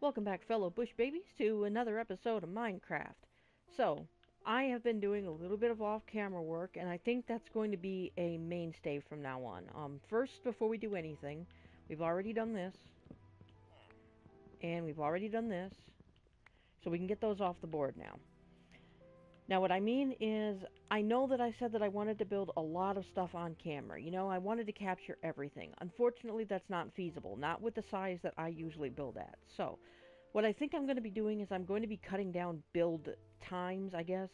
Welcome back, fellow bush babies, to another episode of Minecraft. So, I have been doing a little bit of off-camera work, and I think that's going to be a mainstay from now on. First, before we do anything, we've already done this, and we've already done this, so we can get those off the board now. Now, what I mean is, I know that I said that I wanted to build a lot of stuff on camera. You know, I wanted to capture everything. Unfortunately, that's not feasible, not with the size that I usually build at. So, what I think I'm going to be doing is I'm going to be cutting down build times, I guess.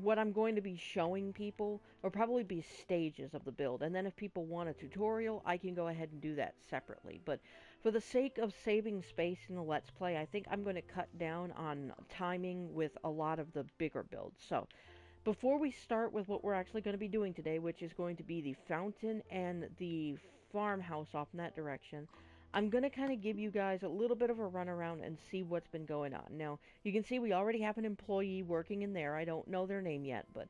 What I'm going to be showing people will probably be stages of the build, and then if people want a tutorial, I can go ahead and do that separately. But for the sake of saving space in the Let's Play, I think I'm going to cut down on timing with a lot of the bigger builds. So, before we start with what we're actually going to be doing today, which is going to be the fountain and the farmhouse off in that direction, I'm going to kind of give you guys a little bit of a run around and see what's been going on. Now, you can see we already have an employee working in there. I don't know their name yet, but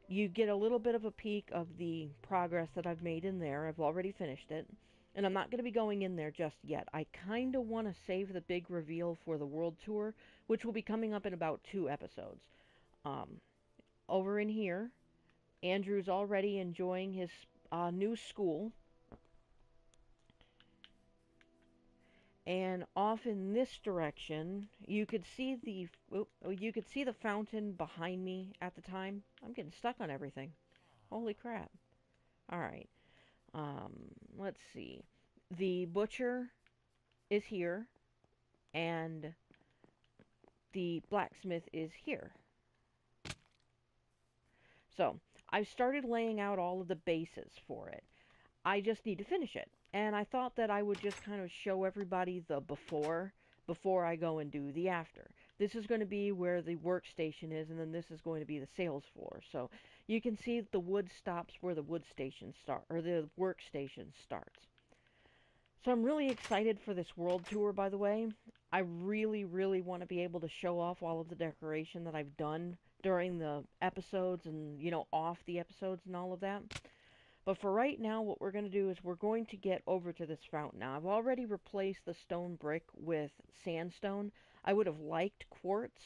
you get a little bit of a peek of the progress that I've made in there. I've already finished it. And I'm not going to be going in there just yet. I kind of want to save the big reveal for the world tour, which will be coming up in about 2 episodes. Over in here, Andrew's already enjoying his new school. And off in this direction, you could see the fountain behind me at the time. I'm getting stuck on everything. Holy crap. Alright. Let's see. The butcher is here, and the blacksmith is here. So, I've started laying out all of the bases for it. I just need to finish it. And I thought that I would just kind of show everybody the before I go and do the after. This is going to be where the workstation is, and then this is going to be the sales floor. So you can see that the wood stops where the wood station or the workstation starts. So I'm really excited for this world tour, by the way. I really, really want to be able to show off all of the decoration that I've done during the episodes and, you know, off the episodes and all of that. But for right now, what we're going to do is we're going to get over to this fountain. Now, I've already replaced the stone brick with sandstone. I would have liked quartz,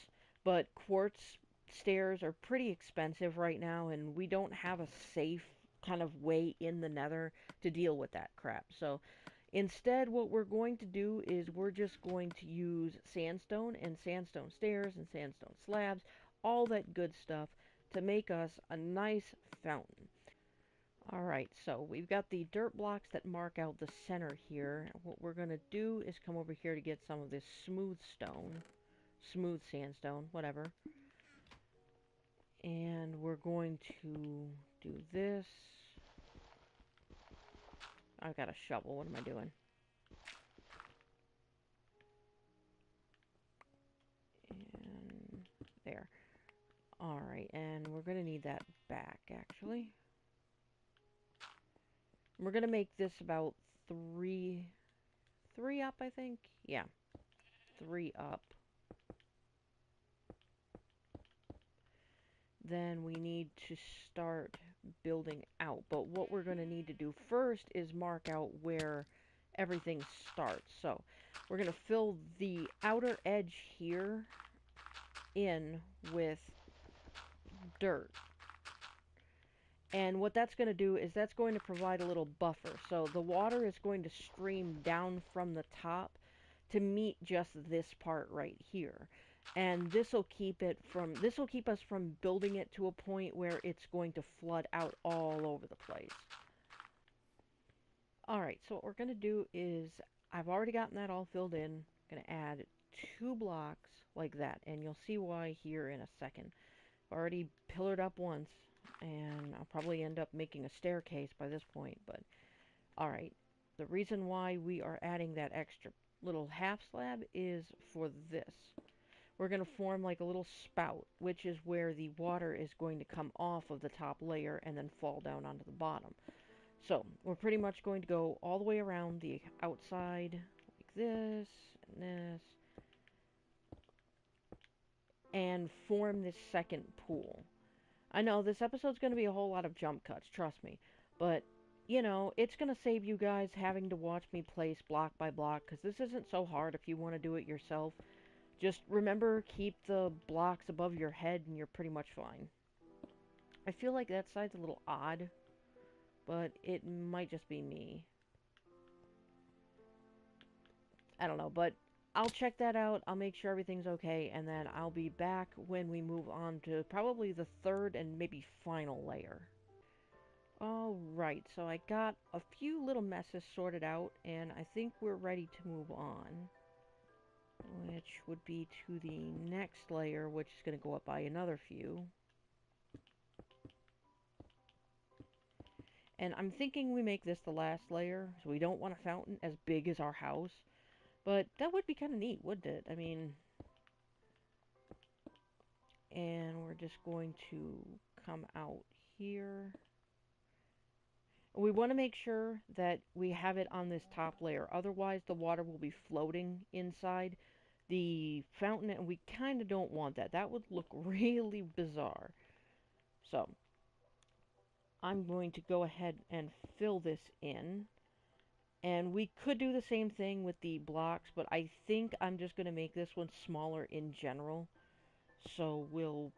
but quartz stairs are pretty expensive right now, and we don't have a safe kind of way in the nether to deal with that crap. So instead, what we're going to do is we're just going to use sandstone and sandstone stairs and sandstone slabs, all that good stuff, to make us a nice fountain. Alright, so we've got the dirt blocks that mark out the center here. What we're going to do is come over here to get some of this smooth sandstone, whatever. And we're going to do this. I've got a shovel, what am I doing? And there. Alright, and we're going to need that back, actually. We're going to make this about three up, I think? Yeah, 3 up. Then we need to start building out. But what we're going to need to do first is mark out where everything starts. So we're going to fill the outer edge here in with dirt. And what that's going to do is that's going to provide a little buffer. So the water is going to stream down from the top to meet just this part right here. And this will keep us from building it to a point where it's going to flood out all over the place. Alright, so what we're going to do is, I've already gotten that all filled in. I'm going to add 2 blocks like that, and you'll see why here in a second. I've already pillared up once, and I'll probably end up making a staircase by this point, but alright. The reason why we are adding that extra little half slab is for this. We're going to form like a little spout, which is where the water is going to come off of the top layer and then fall down onto the bottom. So, we're pretty much going to go all the way around the outside, like this, and this, and form this second pool. I know, this episode's going to be a whole lot of jump cuts, trust me, but you know, it's going to save you guys having to watch me place block by block, because this isn't so hard if you want to do it yourself. Just remember, keep the blocks above your head and you're pretty much fine. I feel like that side's a little odd, but it might just be me. I don't know, but I'll check that out. I'll make sure everything's okay, and then I'll be back when we move on to probably the third and maybe final layer. Alright, so I got a few little messes sorted out, and I think we're ready to move on. Which would be to the next layer, which is going to go up by another few. And I'm thinking we make this the last layer, so we don't want a fountain as big as our house. But that would be kind of neat, wouldn't it? I mean... And we're just going to come out here. We want to make sure that we have it on this top layer. Otherwise, the water will be floating inside the fountain, and we kind of don't want that. That would look really bizarre. So, I'm going to go ahead and fill this in. And we could do the same thing with the blocks, but I think I'm just going to make this one smaller in general. So we'll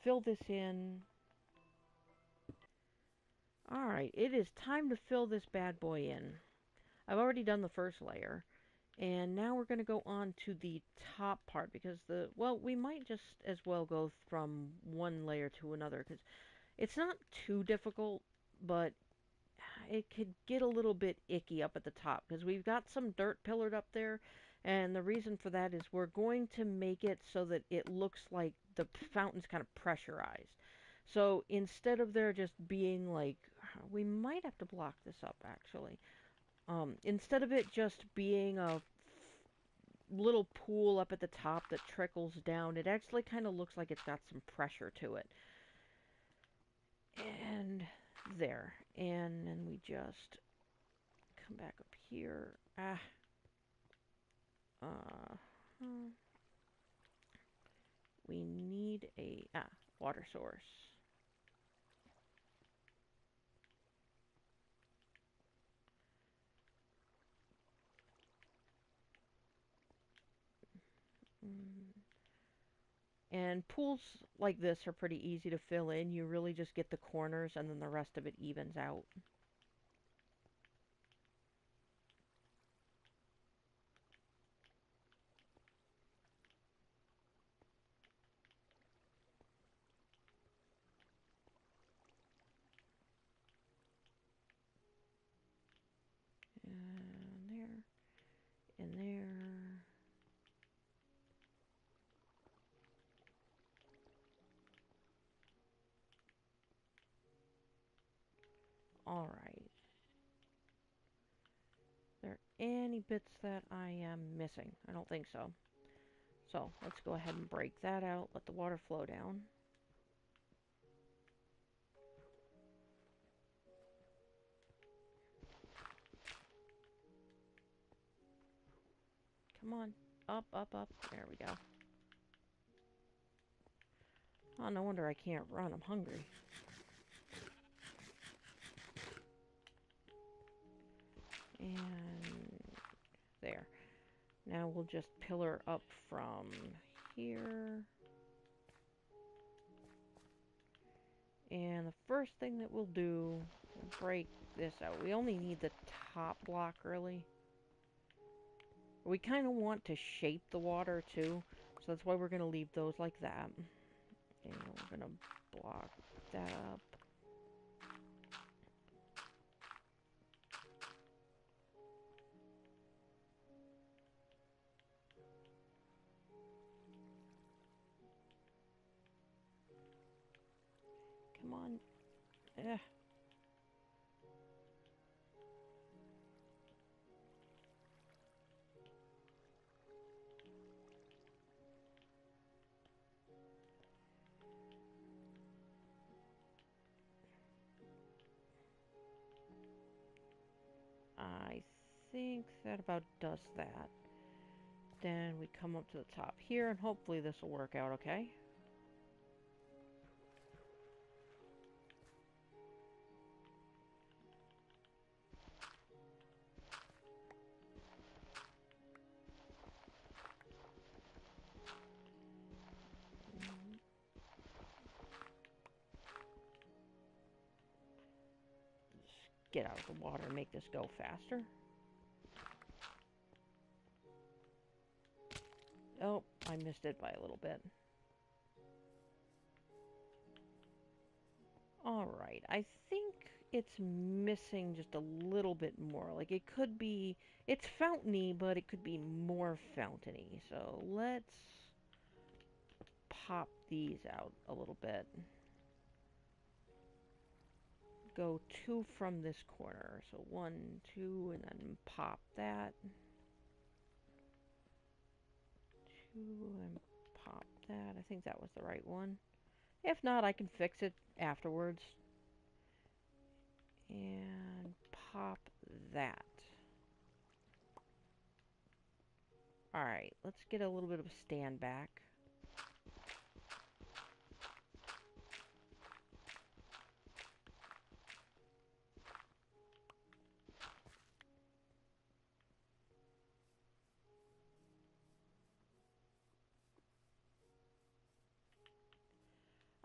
fill this in. Alright, it is time to fill this bad boy in. I've already done the first layer. And now we're going to go on to the top part, because well, we might just as well go from one layer to another, because it's not too difficult, but it could get a little bit icky up at the top, because we've got some dirt pillared up there, and the reason for that is we're going to make it so that it looks like the fountain's kind of pressurized. So instead of there just being like, we might have to block this up actually. Instead of it just being a little pool up at the top that trickles down, it actually kind of looks like it's got some pressure to it. And there. And then we just come back up here. We need a water source. And pools like this are pretty easy to fill in. You really just get the corners and then the rest of it evens out. And there. And there. Alright. Are there any bits that I am missing? I don't think so. So, let's go ahead and break that out. Let the water flow down. Come on. Up, up, up. There we go. Oh, no wonder I can't run. I'm hungry. And there. Now we'll just pillar up from here. And the first thing that we'll do, we'll break this out. We only need the top block, really. We kind of want to shape the water, too. So that's why we're going to leave those like that. And we're going to block that up. Come on. Ugh. I think that about does that. Then we come up to the top here, and hopefully this will work out okay. get out of the water and make this go faster. Oh, I missed it by a little bit. Alright, I think it's missing just a little bit more. Like, it could be... It's fountainy, but it could be more fountainy. So, let's pop these out a little bit. Go 2 from this corner. So 1, 2, and then pop that. 2, and pop that. I think that was the right one. If not, I can fix it afterwards. And pop that. Alright, let's get a little bit of a stand back.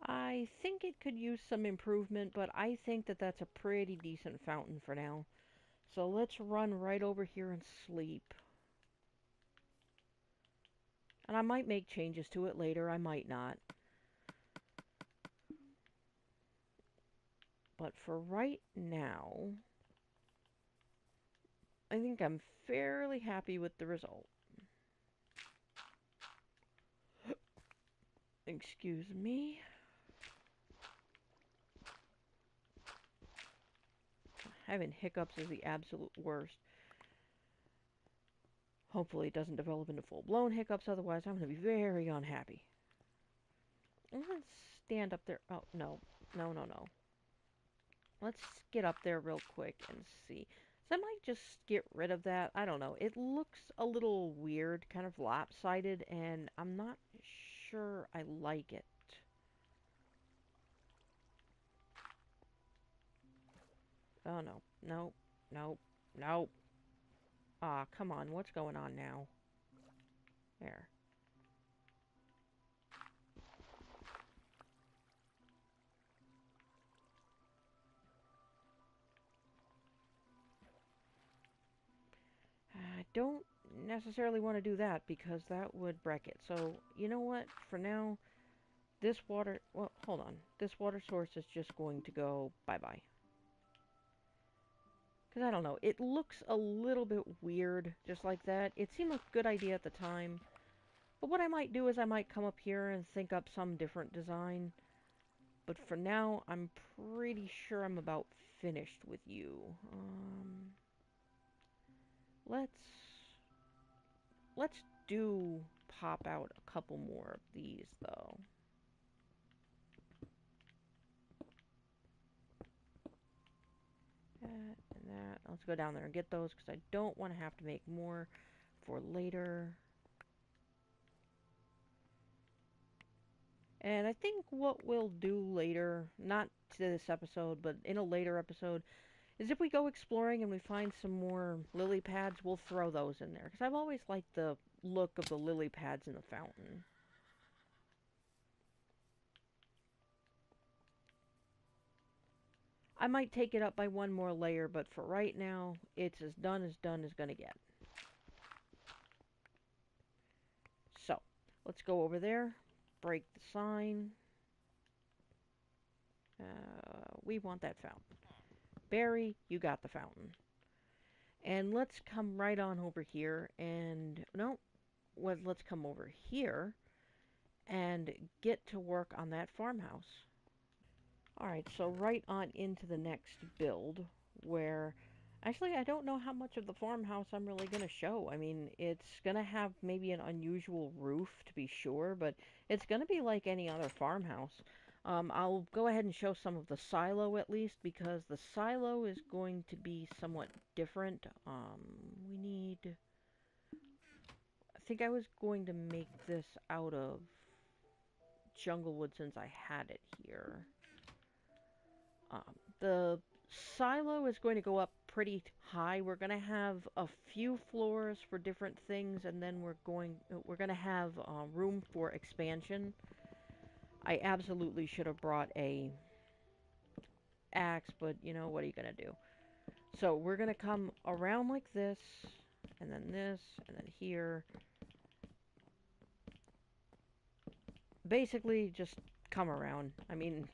I think it could use some improvement, but I think that that's a pretty decent fountain for now. So let's run right over here and sleep. And I might make changes to it later, I might not. But for right now, I think I'm fairly happy with the result. Excuse me. Having hiccups is the absolute worst. Hopefully it doesn't develop into full-blown hiccups, otherwise I'm going to be very unhappy. I'm going to stand up there. Oh, no. No, no, no. Let's get up there real quick and see. So I might just get rid of that. I don't know. It looks a little weird, kind of lopsided, and I'm not sure I like it. Oh, no. No. No. No. Ah, come on. What's going on now? There. I don't necessarily want to do that because that would wreck it. So, you know what? For now, this water... Well, hold on. This water source is just going to go bye-bye. Because I don't know. It looks a little bit weird just like that. It seemed like a good idea at the time. But what I might do is I might come up here and think up some different design. But for now, I'm pretty sure I'm about finished with you. Let's do pop out a couple more of these, though. That and that. Let's go down there and get those, because I don't want to have to make more for later. And I think what we'll do later, not to this episode, but in a later episode, is if we go exploring and we find some more lily pads, we'll throw those in there. Because I've always liked the look of the lily pads in the fountain. I might take it up by one more layer, but for right now, it's as done as gonna get. So, let's go over there, break the sign. We want that fountain. Barry, you got the fountain. And let's come right on over here and... No, well, let's come over here and get to work on that farmhouse. Alright, so right on into the next build, where... Actually, I don't know how much of the farmhouse I'm really going to show. I mean, it's going to have maybe an unusual roof, to be sure, but it's going to be like any other farmhouse. I'll go ahead and show some of the silo, at least, because the silo is going to be somewhat different. We need... I think I was going to make this out of jungle wood since I had it here. The silo is going to go up pretty high. We're going to have a few floors for different things, and then we're going to have room for expansion. I absolutely should have brought a axe, but you know, what are you going to do? So we're going to come around like this, and then this, and then here. Basically, just come around. I mean,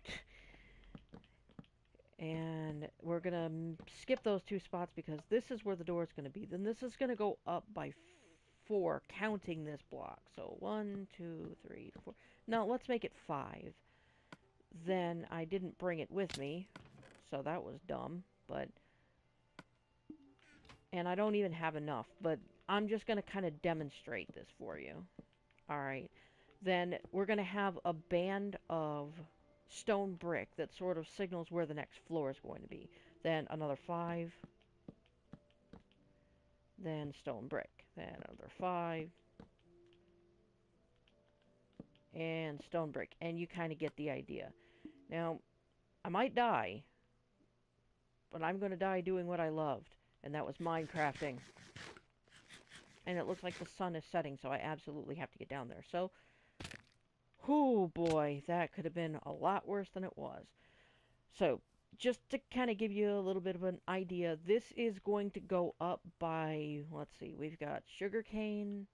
and we're going to skip those 2 spots because this is where the door is going to be. Then this is going to go up by 4, counting this block. So 1, 2, 3, 4. No, let's make it 5. Then I didn't bring it with me, so that was dumb. But and I don't even have enough, but I'm just going to kind of demonstrate this for you. Alright, then we're going to have a band of stone brick that sort of signals where the next floor is going to be. Then another 5, then stone brick, then another 5, and stone brick, and you kind of get the idea. Now, I might die, but I'm going to die doing what I loved, and that was Minecrafting. And it looks like the sun is setting, so I absolutely have to get down there. So, oh boy, that could have been a lot worse than it was. So, just to kind of give you a little bit of an idea, this is going to go up by, let's see, we've got sugarcane,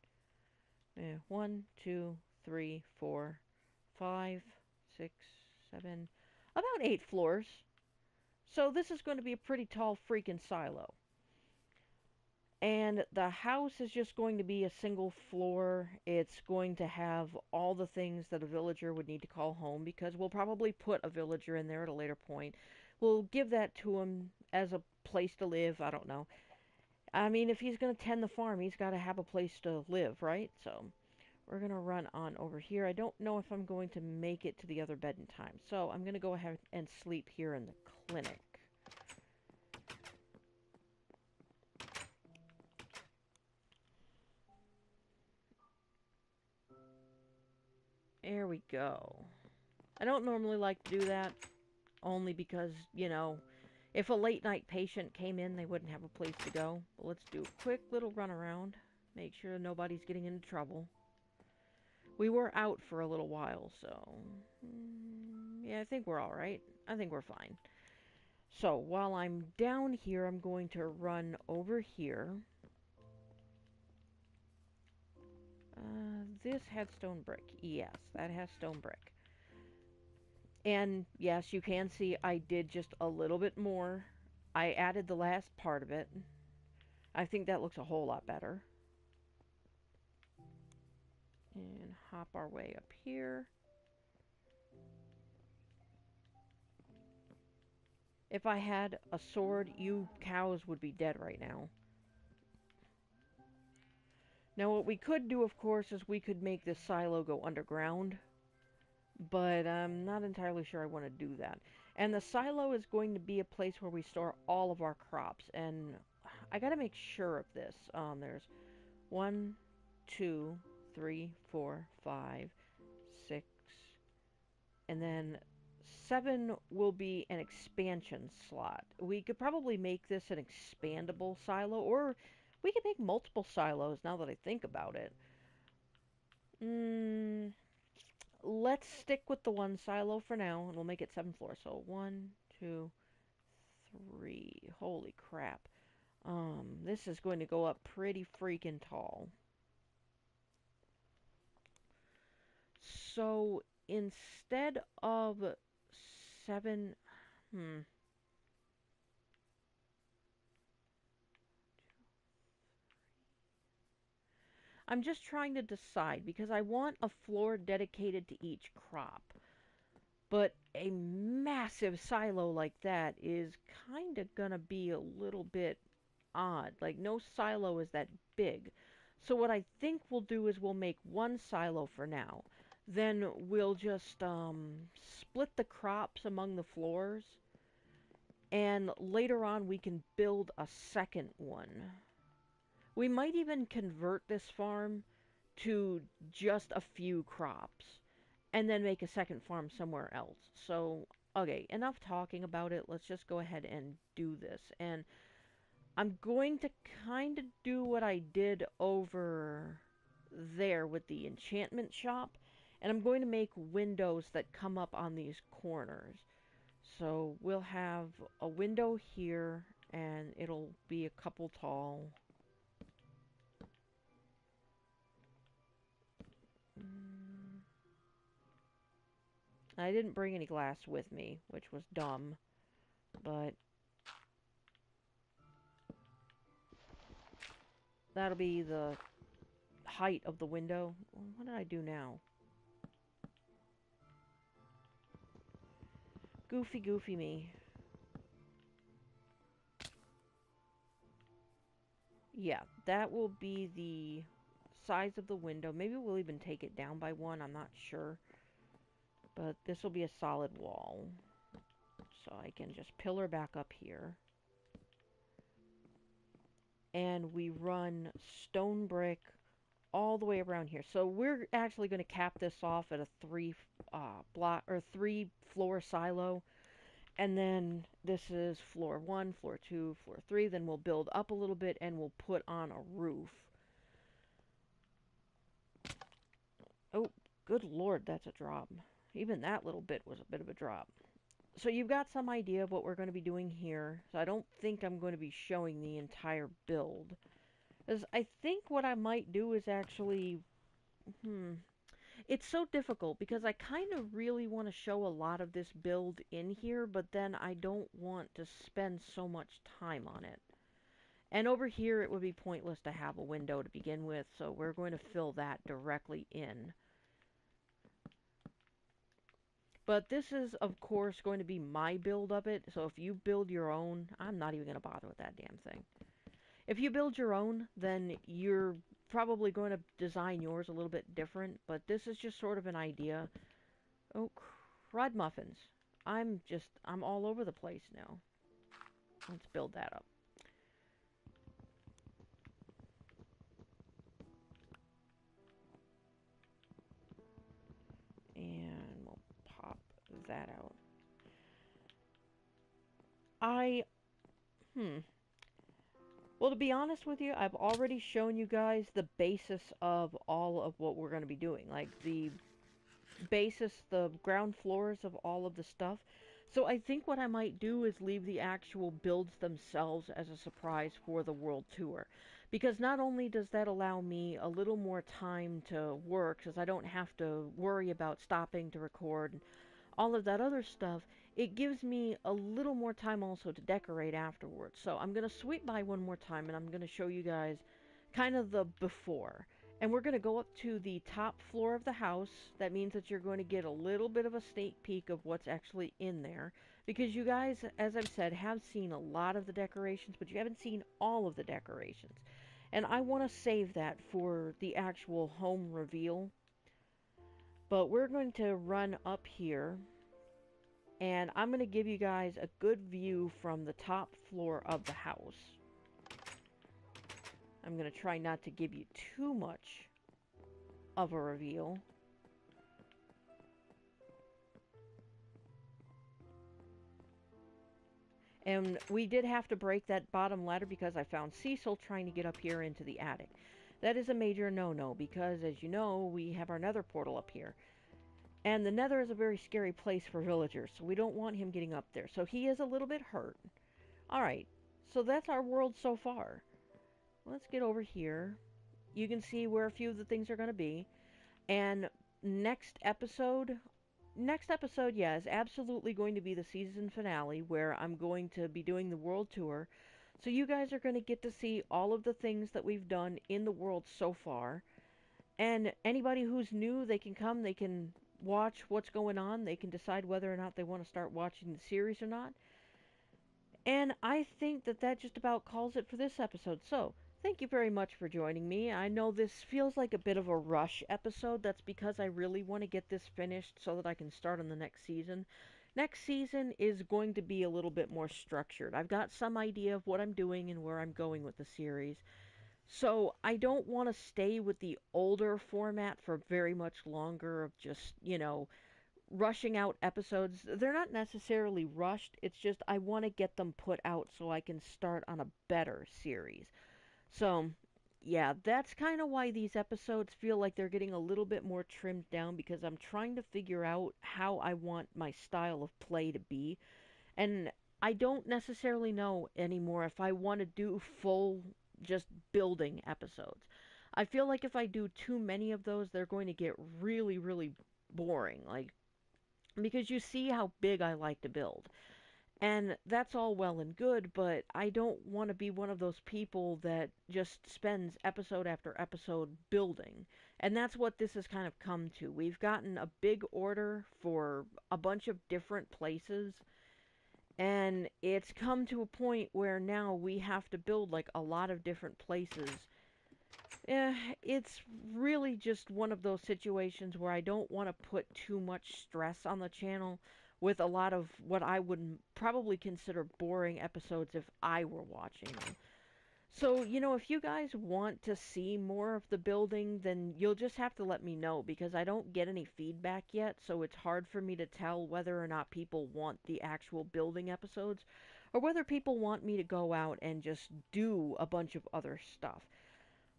1, 2, 3, 4, 5, 6, 7, about 8 floors. So this is going to be a pretty tall freaking silo. And the house is just going to be a single floor. It's going to have all the things that a villager would need to call home, because we'll probably put a villager in there at a later point. We'll give that to him as a place to live. I don't know. I mean, if he's going to tend the farm, he's got to have a place to live, right? So we're going to run on over here. I don't know if I'm going to make it to the other bed in time. So I'm going to go ahead and sleep here in the clinic. There we go. I don't normally like to do that, only because, you know, if a late night patient came in, they wouldn't have a place to go. But let's do a quick little run around. Make sure nobody's getting into trouble. We were out for a little while, so yeah, I think we're alright. I think we're fine. So while I'm down here, I'm going to run over here. This had stone brick. Yes, that has stone brick. And yes, you can see I did just a little bit more. I added the last part of it. I think that looks a whole lot better. And hop our way up here. If I had a sword, you cows would be dead right now. Now what we could do, of course, is we could make this silo go underground. But I'm not entirely sure I want to do that. And the silo is going to be a place where we store all of our crops. And I gotta make sure of this. There's 1, 2, 3, 4, 5, 6, and then 7 will be an expansion slot. We could probably make this an expandable silo, or we could make multiple silos now that I think about it. Let's stick with the 1 silo for now, and we'll make it 7 floors. So 1, 2, 3. Holy crap. This is going to go up pretty freaking tall. So instead of 7, I'm just trying to decide, because I want a floor dedicated to each crop. But a massive silo like that is kind of gonna be a little bit odd. Like, no silo is that big. So what I think we'll do is we'll make 1 silo for now. Then we'll just split the crops among the floors. And later on we can build a second one. We might even convert this farm to just a few crops, and then make a second farm somewhere else. So, okay, enough talking about it. Let's just go ahead and do this. And I'm going to kind of do what I did over there with the enchantment shop, and I'm going to make windows that come up on these corners. So we'll have a window here, and it'll be a couple tall. Mm, I didn't bring any glass with me, which was dumb, but that'll be the height of the window. What did I do now? Goofy, goofy me. Yeah, that will be the size of the window. Maybe we'll even take it down by one, I'm not sure. But this will be a solid wall. So I can just pillar back up here. And we run stone brick all the way around here. So we're actually going to cap this off at a three floor silo. And then this is floor 1, floor 2, floor 3. Then we'll build up a little bit and we'll put on a roof. Oh, good lord, that's a drop. Even that little bit was a bit of a drop. So you've got some idea of what we're going to be doing here. So I don't think I'm going to be showing the entire build. Because I think what I might do is actually... It's so difficult because I kind of really want to show a lot of this build in here, but then I don't want to spend so much time on it. And over here it would be pointless to have a window to begin with, so we're going to fill that directly in. But this is, of course, going to be my build of it, so if you build your own, I'm not even going to bother with that damn thing. If you build your own, then you're probably going to design yours a little bit different, but this is just sort of an idea. Oh, crud muffins. I'm all over the place now. Let's build that up. And we'll pop that out. Well, to be honest with you, I've already shown you guys the basis of all of what we're going to be doing. Like, the basis, the ground floors of all of the stuff. So I think what I might do is leave the actual builds themselves as a surprise for the world tour. Because not only does that allow me a little more time to work, because I don't have to worry about stopping to record and all of that other stuff, it gives me a little more time also to decorate afterwards. So I'm going to sweep by one more time and I'm going to show you guys kind of the before. And we're going to go up to the top floor of the house. That means that you're going to get a little bit of a sneak peek of what's actually in there. Because you guys, as I've said, have seen a lot of the decorations, but you haven't seen all of the decorations. And I want to save that for the actual home reveal. But we're going to run up here. And I'm going to give you guys a good view from the top floor of the house. I'm going to try not to give you too much of a reveal. And we did have to break that bottom ladder because I found Cecil trying to get up here into the attic. That is a major no-no because, as you know, we have our nether portal up here. And the nether is a very scary place for villagers, so we don't want him getting up there. So he is a little bit hurt. Alright, so that's our world so far. Let's get over here. You can see where a few of the things are going to be. And next episode, yeah, is absolutely going to be the season finale where I'm going to be doing the world tour. So you guys are going to get to see all of the things that we've done in the world so far. And anybody who's new, they can come, they can watch what's going on. They can decide whether or not they want to start watching the series or not. And I think that that just about calls it for this episode. So, thank you very much for joining me. I know this feels like a bit of a rush episode. That's because I really want to get this finished so that I can start on the next season. Next season is going to be a little bit more structured. I've got some idea of what I'm doing and where I'm going with the series. So I don't want to stay with the older format for very much longer of just, rushing out episodes. They're not necessarily rushed. It's just I want to get them put out so I can start on a better series. So, yeah, that's kind of why these episodes feel like they're getting a little bit more trimmed down because I'm trying to figure out how I want my style of play to be. And I don't necessarily know anymore if I want to do full just building episodes. I feel like if I do too many of those, they're going to get really, really boring. Like, because you see how big I like to build. And that's all well and good, but I don't want to be one of those people that just spends episode after episode building. And that's what this has kind of come to. We've gotten a big order for a bunch of different places, and it's come to a point where now we have to build like a lot of different places. It's really just one of those situations where I don't want to put too much stress on the channel with a lot of what I would probably consider boring episodes if I were watching them. So, if you guys want to see more of the building, then you'll just have to let me know because I don't get any feedback yet, so it's hard for me to tell whether or not people want the actual building episodes or whether people want me to go out and just do a bunch of other stuff.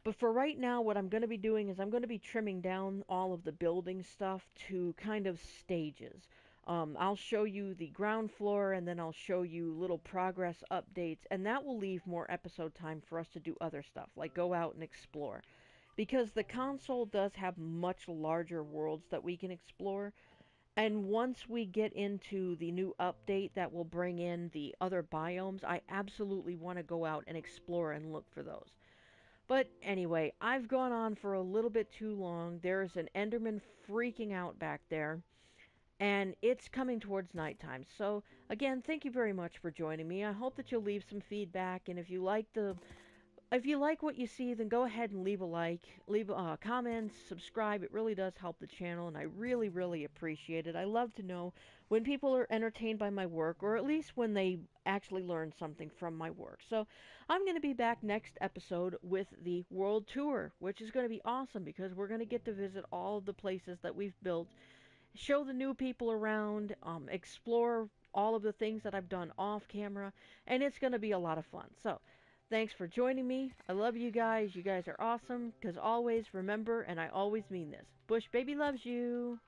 But for right now, what I'm going to be doing is I'm going to be trimming down all of the building stuff to kind of stages. I'll show you the ground floor and then I'll show you little progress updates, and that will leave more episode time for us to do other stuff, like go out and explore. Because the console does have much larger worlds that we can explore, and once we get into the new update that will bring in the other biomes, I absolutely want to go out and explore and look for those. But anyway, I've gone on for a little bit too long. There's an Enderman freaking out back there, and it's coming towards nighttime. So, again, thank you very much for joining me. I hope that you'll leave some feedback, and if you like what you see, then go ahead and leave a like, leave comments, subscribe. It really does help the channel, and I really, really appreciate it. I love to know when people are entertained by my work, or at least when they actually learn something from my work. So I'm going to be back next episode with the world tour, which is going to be awesome because we're going to get to visit all of the places that we've built, show the new people around, explore all of the things that I've done off camera, and it's going to be a lot of fun. So, thanks for joining me. I love you guys. You guys are awesome. Because always remember, and I always mean this, Bush Baby loves you.